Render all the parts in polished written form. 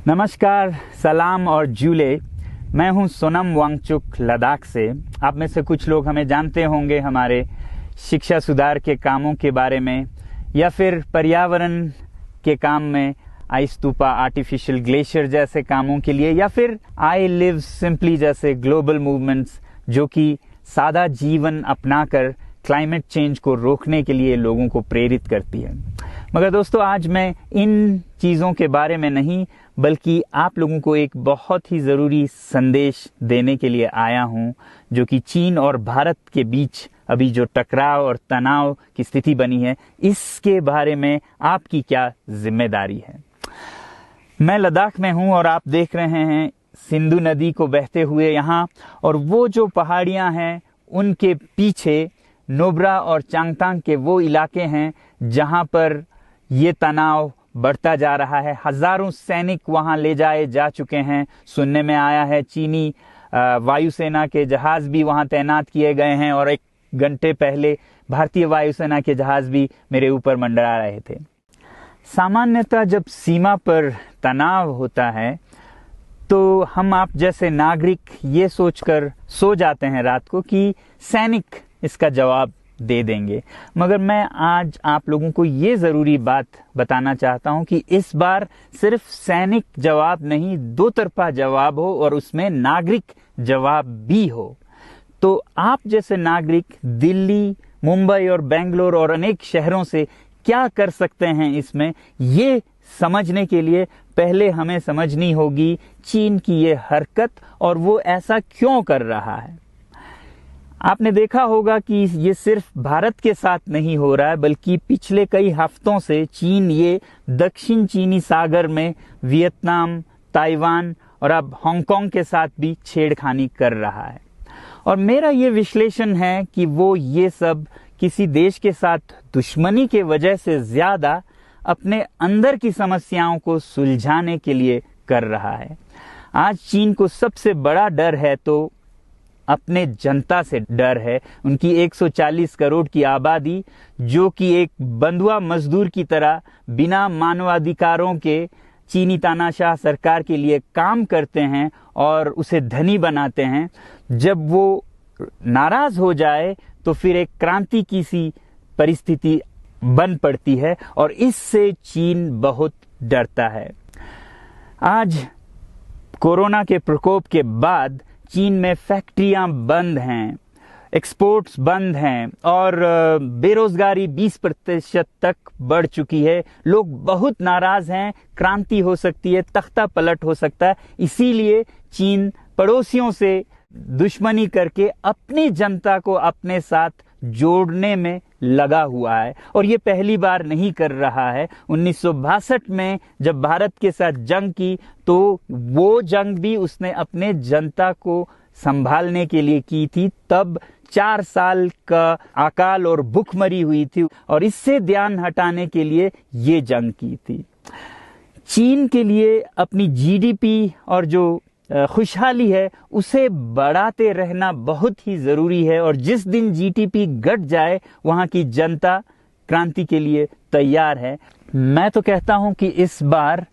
नमस्कार, सलाम और जूले। मैं हूं सोनम वांगचुक लद्दाख से। आप में से कुछ लोग हमें जानते होंगे हमारे शिक्षा सुधार के कामों के बारे में, या फिर पर्यावरण के काम में आइस स्तूपा, आर्टिफिशियल ग्लेशियर जैसे कामों के लिए, या फिर आई लिव सिंपली जैसे ग्लोबल मूवमेंट्स जो कि सादा जीवन अपनाकर क्लाइमेट चेंज को रोकने के लिए लोगों को प्रेरित करती है। मगर दोस्तों, आज मैं इन चीज़ों के बारे में नहीं बल्कि आप लोगों को एक बहुत ही ज़रूरी संदेश देने के लिए आया हूं, जो कि चीन और भारत के बीच अभी जो टकराव और तनाव की स्थिति बनी है, इसके बारे में आपकी क्या जिम्मेदारी है। मैं लद्दाख में हूं और आप देख रहे हैं सिंधु नदी को बहते हुए यहाँ, और वो जो पहाड़ियाँ हैं उनके पीछे नुब्रा और चांगतांग के वो इलाके हैं जहाँ पर ये तनाव बढ़ता जा रहा है। हजारों सैनिक वहां ले जाए जा चुके हैं। सुनने में आया है चीनी वायुसेना के जहाज भी वहां तैनात किए गए हैं, और एक घंटे पहले भारतीय वायुसेना के जहाज भी मेरे ऊपर मंडरा रहे थे। सामान्यतः जब सीमा पर तनाव होता है तो हम आप जैसे नागरिक ये सोचकर सो जाते हैं रात को कि सैनिक इसका जवाब दे देंगे। मगर मैं आज आप लोगों को ये ज़रूरी बात बताना चाहता हूं कि इस बार सिर्फ सैनिक जवाब नहीं, दो तरफा जवाब हो और उसमें नागरिक जवाब भी हो। तो आप जैसे नागरिक दिल्ली, मुंबई और बेंगलोर और अनेक शहरों से क्या कर सकते हैं इसमें, ये समझने के लिए पहले हमें समझनी होगी चीन की ये हरकत और वो ऐसा क्यों कर रहा है। आपने देखा होगा कि ये सिर्फ भारत के साथ नहीं हो रहा है, बल्कि पिछले कई हफ्तों से चीन ये दक्षिण चीनी सागर में वियतनाम, ताइवान और अब हांगकांग के साथ भी छेड़खानी कर रहा है। और मेरा ये विश्लेषण है कि वो ये सब किसी देश के साथ दुश्मनी के वजह से ज्यादा अपने अंदर की समस्याओं को सुलझाने के लिए कर रहा है। आज चीन को सबसे बड़ा डर है तो अपने जनता से डर है। उनकी 140 करोड़ की आबादी, जो कि एक बंधुआ मजदूर की तरह बिना मानवाधिकारों के चीनी तानाशाह सरकार के लिए काम करते हैं और उसे धनी बनाते हैं। जब वो नाराज हो जाए तो फिर एक क्रांति की सी परिस्थिति बन पड़ती है, और इससे चीन बहुत डरता है। आज कोरोना के प्रकोप के बाद चीन में फैक्ट्रियां बंद हैं, एक्सपोर्ट्स बंद हैं और बेरोजगारी 20% तक बढ़ चुकी है। लोग बहुत नाराज हैं, क्रांति हो सकती है, तख्ता पलट हो सकता है। इसीलिए चीन पड़ोसियों से दुश्मनी करके अपनी जनता को अपने साथ जोड़ने में लगा हुआ है, और ये पहली बार नहीं कर रहा है। 1962 में जब भारत के साथ जंग की तो वो जंग भी उसने अपने जनता को संभालने के लिए की थी। तब 4 साल का अकाल और भूखमरी हुई थी, और इससे ध्यान हटाने के लिए ये जंग की थी। चीन के लिए अपनी जीडीपी और जो खुशहाली है उसे बढ़ाते रहना बहुत ही जरूरी है, और जिस दिन जीडीपी घट जाए वहां की जनता क्रांति के लिए तैयार है। मैं तो कहता हूं कि इस बार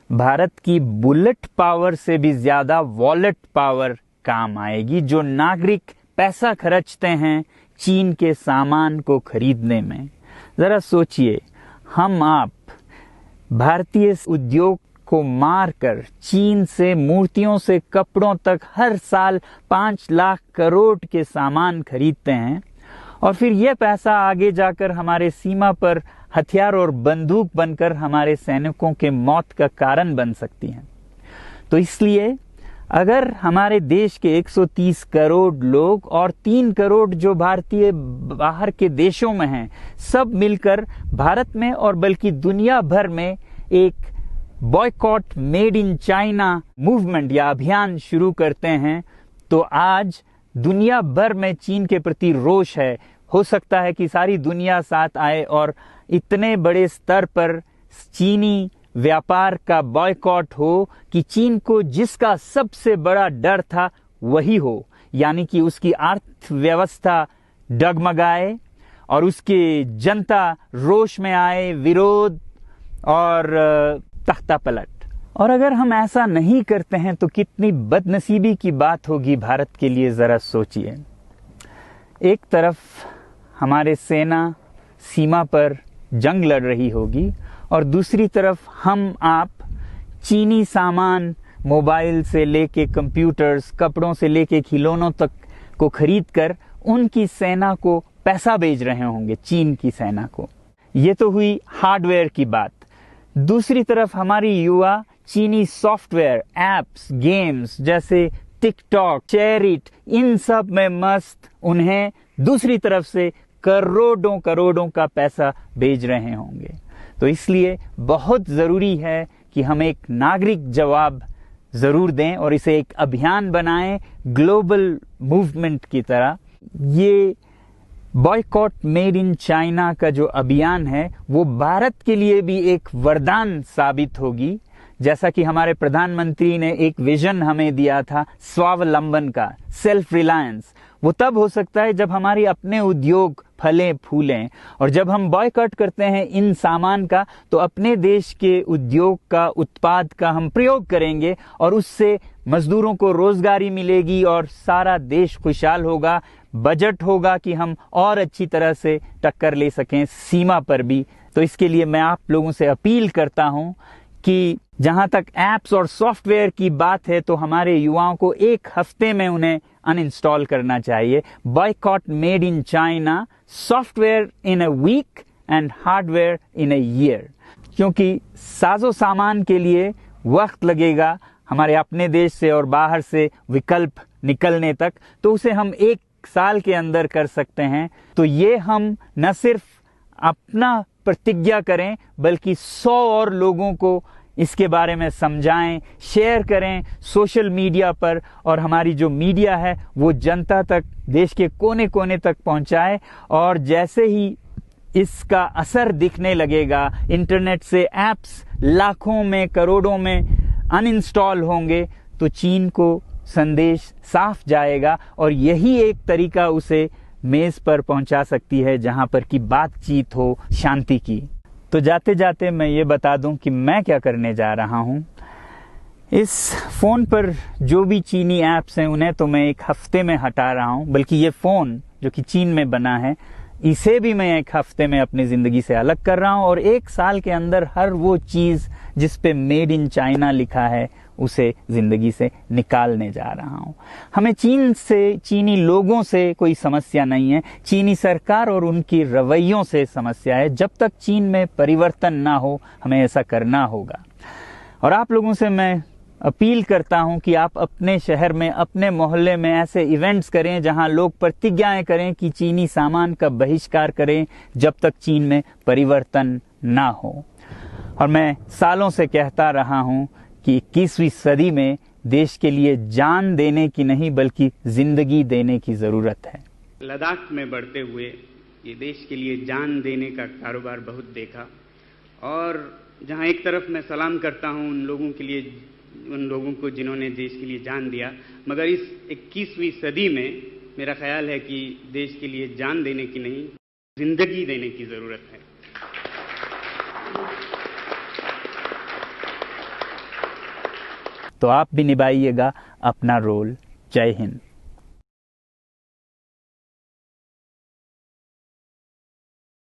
भारत की बुलेट पावर से भी ज्यादा वॉलेट पावर काम आएगी। जो नागरिक पैसा खर्चते हैं चीन के सामान को खरीदने में, जरा सोचिए, हम आप भारतीय उद्योग को मारकर चीन से मूर्तियों से कपड़ों तक हर साल 5 लाख करोड़ के सामान खरीदते हैं, और फिर यह पैसा आगे जाकर हमारे सीमा पर हथियार और बंदूक बनकर हमारे सैनिकों के मौत का कारण बन सकती हैं। तो इसलिए अगर हमारे देश के 130 करोड़ लोग और 3 करोड़ जो भारतीय बाहर के देशों में हैं, सब मिलकर भारत में और बल्कि दुनिया भर में एक boycott made in China movement या अभियान शुरू करते हैं, तो आज दुनिया भर में चीन के प्रति रोष है। हो सकता है कि सारी दुनिया साथ आए और इतने बड़े स्तर पर चीनी व्यापार का बॉयकॉट हो कि चीन को जिसका सबसे बड़ा डर था वही हो, यानी कि उसकी अर्थव्यवस्था डगमगाए और उसकी जनता रोष में आए, विरोध और तख्ता पलट। और अगर हम ऐसा नहीं करते हैं तो कितनी बदनसीबी की बात होगी भारत के लिए, ज़रा सोचिए। एक तरफ हमारे सेना सीमा पर जंग लड़ रही होगी और दूसरी तरफ हम आप चीनी सामान, मोबाइल से लेके कंप्यूटर्स, कपड़ों से लेके खिलौनों तक को खरीद कर उनकी सेना को पैसा भेज रहे होंगे, चीन की सेना को। ये तो हुई हार्डवेयर की बात। दूसरी तरफ हमारी युवा चीनी सॉफ्टवेयर, एप्स, गेम्स जैसे टिकटॉक, शेयरिट, इन सब में मस्त, उन्हें दूसरी तरफ से करोड़ों करोड़ों का पैसा भेज रहे होंगे। तो इसलिए बहुत ज़रूरी है कि हम एक नागरिक जवाब ज़रूर दें और इसे एक अभियान बनाएं, ग्लोबल मूवमेंट की तरह। ये बॉयकॉट मेड इन चाइना का जो अभियान है वो भारत के लिए भी एक वरदान साबित होगी। जैसा कि हमारे प्रधानमंत्री ने एक विजन हमें दिया था स्वावलंबन का, सेल्फ रिलायंस, वो तब हो सकता है जब हमारे अपने उद्योग फलें फूलें। और जब हम बॉयकॉट करते हैं इन सामान का तो अपने देश के उद्योग का, उत्पाद का हम प्रयोग करेंगे और उससे मजदूरों को रोजगारी मिलेगी और सारा देश खुशहाल होगा। बजट होगा कि हम और अच्छी तरह से टक्कर ले सकें सीमा पर भी। तो इसके लिए मैं आप लोगों से अपील करता हूं कि जहां तक एप्स और सॉफ्टवेयर की बात है तो हमारे युवाओं को एक हफ्ते में उन्हें अनइंस्टॉल करना चाहिए। Boycott made in China, software in a week and hardware in a year. क्योंकि साजो सामान के लिए वक्त लगेगा हमारे अपने देश से और बाहर से विकल्प निकलने तक, तो उसे हम 1 साल के अंदर कर सकते हैं। तो ये हम न सिर्फ अपना प्रतिज्ञा करें बल्कि 100 और लोगों को इसके बारे में समझाएं, शेयर करें सोशल मीडिया पर, और हमारी जो मीडिया है वो जनता तक, देश के कोने कोने तक पहुंचाए। और जैसे ही इसका असर दिखने लगेगा, इंटरनेट से एप्स लाखों में, करोड़ों में अनइंस्टॉल होंगे, तो चीन को संदेश साफ जाएगा और यही एक तरीका उसे मेज पर पहुंचा सकती है जहां पर की बातचीत हो शांति की। तो जाते जाते मैं ये बता दूं कि मैं क्या करने जा रहा हूं। इस फोन पर जो भी चीनी ऐप्स हैं उन्हें तो मैं 1 हफ्ते में हटा रहा हूं, बल्कि ये फोन जो कि चीन में बना है इसे भी मैं 1 हफ्ते में अपनी जिंदगी से अलग कर रहा हूं और 1 साल के अंदर हर वो चीज जिस पे मेड इन चाइना लिखा है उसे जिंदगी से निकालने जा रहा हूं। हमें चीन से, चीनी लोगों से कोई समस्या नहीं है, चीनी सरकार और उनकी रवैयों से समस्या है। जब तक चीन में परिवर्तन ना हो हमें ऐसा करना होगा। और आप लोगों से मैं अपील करता हूं कि आप अपने शहर में, अपने मोहल्ले में ऐसे इवेंट्स करें जहां लोग प्रतिज्ञाएं करें कि चीनी सामान का बहिष्कार करें जब तक चीन में परिवर्तन ना हो। और मैं सालों से कहता रहा हूं कि 21वीं सदी में देश के लिए जान देने की नहीं बल्कि जिंदगी देने की जरूरत है। लद्दाख में बढ़ते हुए ये देश के लिए जान देने का कारोबार बहुत देखा, और जहां एक तरफ मैं सलाम करता हूं उन लोगों के लिए, उन लोगों को जिन्होंने देश के लिए जान दिया, मगर इस 21वीं सदी में मेरा ख्याल है कि देश के लिए जान देने की नहीं, जिंदगी देने की जरूरत है। तो आप भी निभाइएगा अपना रोल। जय हिंद।